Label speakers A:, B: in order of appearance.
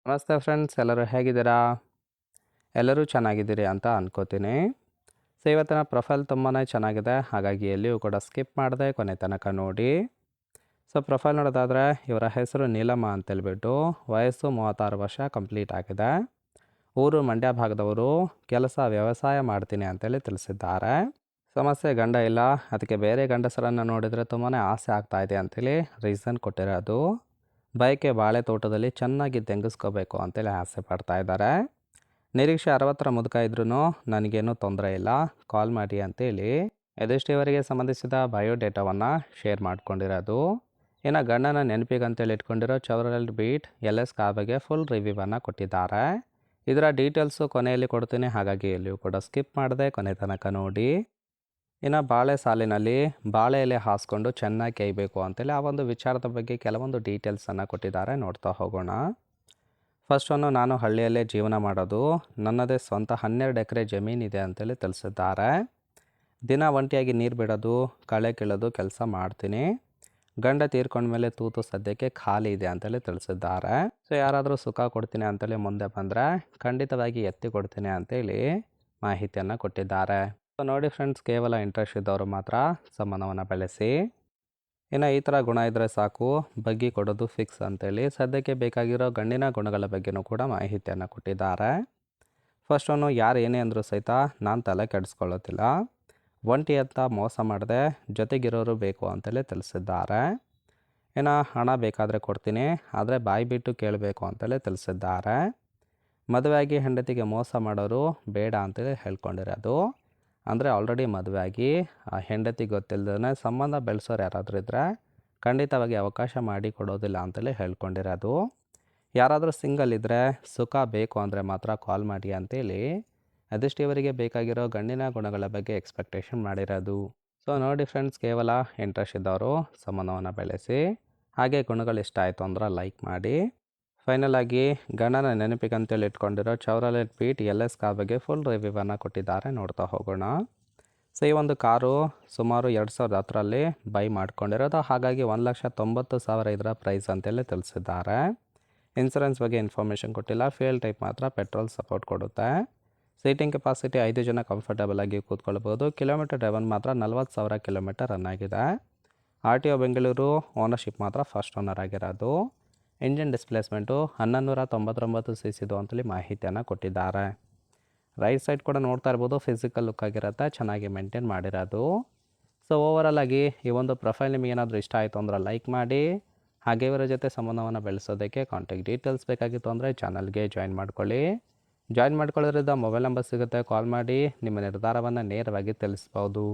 A: ನಮಸ್ತೆ ಫ್ರೆಂಡ್ಸ್, ಎಲ್ಲರೂ ಹೇಗಿದ್ದೀರಾ? ಎಲ್ಲರೂ ಚೆನ್ನಾಗಿದ್ದೀರಿ ಅಂತ ಅನ್ಕೋತೀನಿ. ಸೊ ಇವತ್ತಿನ ಪ್ರೊಫೈಲ್ ತುಂಬಾ ಚೆನ್ನಾಗಿದೆ, ಹಾಗಾಗಿ ಎಲ್ಲಿಯೂ ಕೂಡ ಸ್ಕಿಪ್ ಮಾಡದೆ ಕೊನೆ ತನಕ ನೋಡಿ. ಸೊ ಪ್ರೊಫೈಲ್ ನೋಡೋದಾದರೆ ಇವರ ಹೆಸರು ನೀಲಮ್ಮ ಅಂತೇಳ್ಬಿಟ್ಟು, ವಯಸ್ಸು 36 ವರ್ಷ ಕಂಪ್ಲೀಟ್ ಆಗಿದೆ. ಊರು ಮಂಡ್ಯ ಭಾಗದವರು, ಕೆಲಸ ವ್ಯವಸಾಯ ಮಾಡ್ತೀನಿ ಅಂತೇಳಿ ತಿಳಿಸಿದ್ದಾರೆ. ಸಮಸ್ಯೆ ಗಂಡ ಇಲ್ಲ, ಅದಕ್ಕೆ ಬೇರೆ ಗಂಡಸರನ್ನು ನೋಡಿದರೆ ತುಂಬಾ ಆಸೆ ಆಗ್ತಾ ಇದೆ ಅಂತೇಳಿ ರೀಸನ್ ಕೊಟ್ಟಿರೋದು. ಬಯಕೆ ಬಾಳೆ ತೋಟದಲ್ಲಿ ಚೆನ್ನಾಗಿ ತೆಂಗಿಸ್ಕೋಬೇಕು ಅಂತೇಳಿ ಆಸೆ ಪಡ್ತಾ ಇದ್ದಾರೆ. ನಿರೀಕ್ಷೆ 60ರ ಮುದುಕ ಇದ್ರೂ ನನಗೇನು ತೊಂದರೆ ಇಲ್ಲ, ಕಾಲ್ ಮಾಡಿ ಅಂತೇಳಿ ಎದೆಷ್ಟು ಇವರಿಗೆ ಸಂಬಂಧಿಸಿದ ಬಯೋಡೇಟಾವನ್ನು ಶೇರ್ ಮಾಡ್ಕೊಂಡಿರೋದು. ಇನ್ನು ಗಂಡನ ನೆನಪಿಗಂತೇಳಿ ಇಟ್ಕೊಂಡಿರೋ ಚವರಲ್ ಬೀಟ್ LS ಕಾರ್ ಬಗ್ಗೆ ಫುಲ್ ರಿವ್ಯೂವನ್ನು ಕೊಟ್ಟಿದ್ದಾರೆ. ಇದರ ಡೀಟೇಲ್ಸು ಕೊನೆಯಲ್ಲಿ ಕೊಡ್ತೀನಿ, ಹಾಗಾಗಿ ಎಲ್ಲಿಯೂ ಕೂಡ ಸ್ಕಿಪ್ ಮಾಡದೆ ಕೊನೆ ತನಕ ನೋಡಿ. ಇನ್ನು ಬಾಳೆ ಸಾಲಿನಲ್ಲಿ ಬಾಳೆ ಎಲೆ ಹಾಸ್ಕೊಂಡು ಚೆನ್ನಾಗಿ ಕೇಯಬೇಕು ಅಂತೇಳಿ ಆ ಒಂದು ವಿಚಾರದ ಬಗ್ಗೆ ಕೆಲವೊಂದು ಡೀಟೇಲ್ಸನ್ನು ಕೊಟ್ಟಿದ್ದಾರೆ, ನೋಡ್ತಾ ಹೋಗೋಣ. ಫಸ್ಟ್ ಒನ್ನು, ನಾನು ಹಳ್ಳಿಯಲ್ಲೇ ಜೀವನ ಮಾಡೋದು, ನನ್ನದೇ ಸ್ವಂತ 12 ಎಕರೆ ಜಮೀನಿದೆ ಅಂತೇಳಿ ತಿಳಿಸಿದ್ದಾರೆ. ದಿನ ಒಂಟಿಯಾಗಿ ನೀರು ಬಿಡೋದು, ಕಳೆ ಕೀಳೋದು ಕೆಲಸ ಮಾಡ್ತೀನಿ. ಗಂಡ ತೀರ್ಕೊಂಡ್ಮೇಲೆ ತೂತು ಸದ್ಯಕ್ಕೆ ಖಾಲಿ ಇದೆ ಅಂತೇಳಿ ತಿಳಿಸಿದ್ದಾರೆ. ಸೊ ಯಾರಾದರೂ ಸುಖ ಕೊಡ್ತೀನಿ ಅಂತೇಳಿ ಮುಂದೆ ಬಂದರೆ ಖಂಡಿತವಾಗಿ ಎತ್ತಿ ಕೊಡ್ತೀನಿ ಅಂತೇಳಿ ಮಾಹಿತಿಯನ್ನು ಕೊಟ್ಟಿದ್ದಾರೆ. ಸೊ ನೋಡಿ ಫ್ರೆಂಡ್ಸ್, ಕೇವಲ ಇಂಟ್ರೆಸ್ಟ್ ಇದ್ದವರು ಮಾತ್ರ ಸಂಬಂಧವನ್ನು ಬೆಳೆಸಿ. ಇನ್ನು ಈ ಥರ ಗುಣ ಇದ್ದರೆ ಸಾಕು, ಬಗ್ಗಿ ಕೊಡೋದು ಫಿಕ್ಸ್ ಅಂತೇಳಿ ಸದ್ಯಕ್ಕೆ ಬೇಕಾಗಿರೋ ಗಂಡಿನ ಗುಣಗಳ ಬಗ್ಗೆನೂ ಕೂಡ ಮಾಹಿತಿಯನ್ನು ಕೊಟ್ಟಿದ್ದಾರೆ. ಫಸ್ಟ್ ಒನ್ನು, ಯಾರು ಏನೇ ಅಂದರೂ ಸಹಿತ ನಾನು ತಲೆ ಕೆಡಿಸ್ಕೊಳ್ಳೋದಿಲ್ಲ, ಒಂಟಿ ಅಂತ ಮೋಸ ಮಾಡದೆ ಜೊತೆಗಿರೋರು ಬೇಕು ಅಂತೇಳಿ ತಿಳಿಸಿದ್ದಾರೆ. ಇನ್ನು ಹಣ ಬೇಕಾದರೆ ಕೊಡ್ತೀನಿ, ಆದರೆ ಬಾಯಿ ಬಿಟ್ಟು ಕೇಳಬೇಕು ಅಂತೇಳಿ ತಿಳಿಸಿದ್ದಾರೆ. ಮದುವೆಯಾಗಿ ಹೆಂಡತಿಗೆ ಮೋಸ ಮಾಡೋರು ಬೇಡ ಅಂತೇಳಿ ಹೇಳ್ಕೊಂಡಿರೋದು. ಅಂದರೆ ಆಲ್ರೆಡಿ ಮದುವೆಯಾಗಿ ಹೆಂಡತಿ ಗೊತ್ತಿಲ್ಲದೇ ಸಂಬಂಧ ಬೆಳೆಸೋರು ಯಾರಾದರೂ ಇದ್ದರೆ ಖಂಡಿತವಾಗಿ ಅವಕಾಶ ಮಾಡಿ ಕೊಡೋದಿಲ್ಲ ಅಂತೇಳಿ ಹೇಳ್ಕೊಂಡಿರೋದು. ಯಾರಾದರೂ ಸಿಂಗಲ್ ಇದ್ದರೆ ಸುಖ ಬೇಕು ಅಂದರೆ ಮಾತ್ರ ಕಾಲ್ ಮಾಡಿ ಅಂತೇಳಿ ಅದಿಷ್ಟು ಇವರಿಗೆ ಬೇಕಾಗಿರೋ ಗಂಡಿನ ಗುಣಗಳ ಬಗ್ಗೆ ಎಕ್ಸ್ಪೆಕ್ಟೇಷನ್ ಮಾಡಿರೋದು. ಸೊ ನೋಡಿ ಫ್ರೆಂಡ್ಸ್, ಕೇವಲ ಇಂಟ್ರೆಸ್ಟ್ ಇದ್ದವರು ಸಂಬಂಧವನ್ನು ಬೆಳೆಸಿ. ಹಾಗೆ ಗುಣಗಳು ಇಷ್ಟ ಆಯಿತು ಅಂದ್ರೆ ಲೈಕ್ ಮಾಡಿ. ಫೈನಲ್ ಆಗಿ ಗಂಡನ ನೆನಪಿಗಂತೇಳಿ ಇಟ್ಕೊಂಡಿರೋ ಚವರಲೆಟ್ ಬೀಟ್ LS ಕಾರ್ ಬಗ್ಗೆ ಫುಲ್ ರಿವ್ಯೂವನ್ನು ಕೊಟ್ಟಿದ್ದಾರೆ, ನೋಡ್ತಾ ಹೋಗೋಣ. ಸೊ ಈ ಒಂದು ಕಾರು ಸುಮಾರು 2010ರಲ್ಲಿ ಬೈ ಮಾಡ್ಕೊಂಡಿರೋದು, ಹಾಗಾಗಿ 1,90,000 ಇದರ ಪ್ರೈಸ್ ಅಂತೇಳಿ ತಿಳಿಸಿದ್ದಾರೆ. ಇನ್ಸೂರೆನ್ಸ್ ಬಗ್ಗೆ ಇನ್ಫಾರ್ಮೇಷನ್ ಕೊಟ್ಟಿಲ್ಲ. ಫ್ಯೂಯಲ್ ಟೈಪ್ ಮಾತ್ರ ಪೆಟ್ರೋಲ್ ಸಪೋರ್ಟ್ ಕೊಡುತ್ತೆ. ಸೀಟಿಂಗ್ ಕೆಪಾಸಿಟಿ 5 ಜನ ಕಂಫರ್ಟಬಲ್ ಆಗಿ ಕೂತ್ಕೊಳ್ಬೋದು. ಕಿಲೋಮೀಟರ್ ಡ್ರೈವನ್ ಮಾತ್ರ 40,000 ಕಿಲೋಮೀಟರ್ ರನ್ ಆಗಿದೆ. RTO ಬೆಂಗಳೂರು, ಓನರ್ಶಿಪ್ ಮಾತ್ರ ಫಸ್ಟ್ ಓನರ್ ಆಗಿರೋದು. ಇಂಜಿನ್ ಡಿಸ್ಪ್ಲೇಸ್ಮೆಂಟು 1199 cc ಅಂತೇಳಿ ಮಾಹಿತಿಯನ್ನು ಕೊಟ್ಟಿದ್ದಾರೆ. ರೈಟ್ ಸೈಡ್ ಕೂಡ ನೋಡ್ತಾ ಇರ್ಬೋದು, ಫಿಸಿಕಲ್ ಲುಕ್ ಆಗಿರುತ್ತೆ, ಚೆನ್ನಾಗಿ ಮೇಂಟೈನ್ ಮಾಡಿರೋದು. ಸೊ ಓವರಾಲ್ ಆಗಿ ಈ ಒಂದು ಪ್ರೊಫೈಲ್ ನಿಮಗೆ ಏನಾದರೂ ಇಷ್ಟ ಆಯಿತು ಅಂದ್ರೆ ಲೈಕ್ ಮಾಡಿ. ಹಾಗೆ ಇವರ ಜೊತೆ ಸಂಬಂಧವನ್ನು ಬೆಳೆಸೋದಕ್ಕೆ ಕಾಂಟ್ಯಾಕ್ಟ್ ಡೀಟೇಲ್ಸ್ ಬೇಕಾಗಿತ್ತು ಅಂದರೆ ಚಾನಲ್ಗೆ ಜಾಯಿನ್ ಮಾಡ್ಕೊಳ್ಳಿ. ಜಾಯಿನ್ ಮಾಡ್ಕೊಳ್ಳೋದ್ರಿಂದ ಮೊಬೈಲ್ ನಂಬರ್ ಸಿಗುತ್ತೆ, ಕಾಲ್ ಮಾಡಿ ನಿಮ್ಮ ನಿರ್ಧಾರವನ್ನು ನೇರವಾಗಿ ತಿಳಿಸ್ಬೋದು.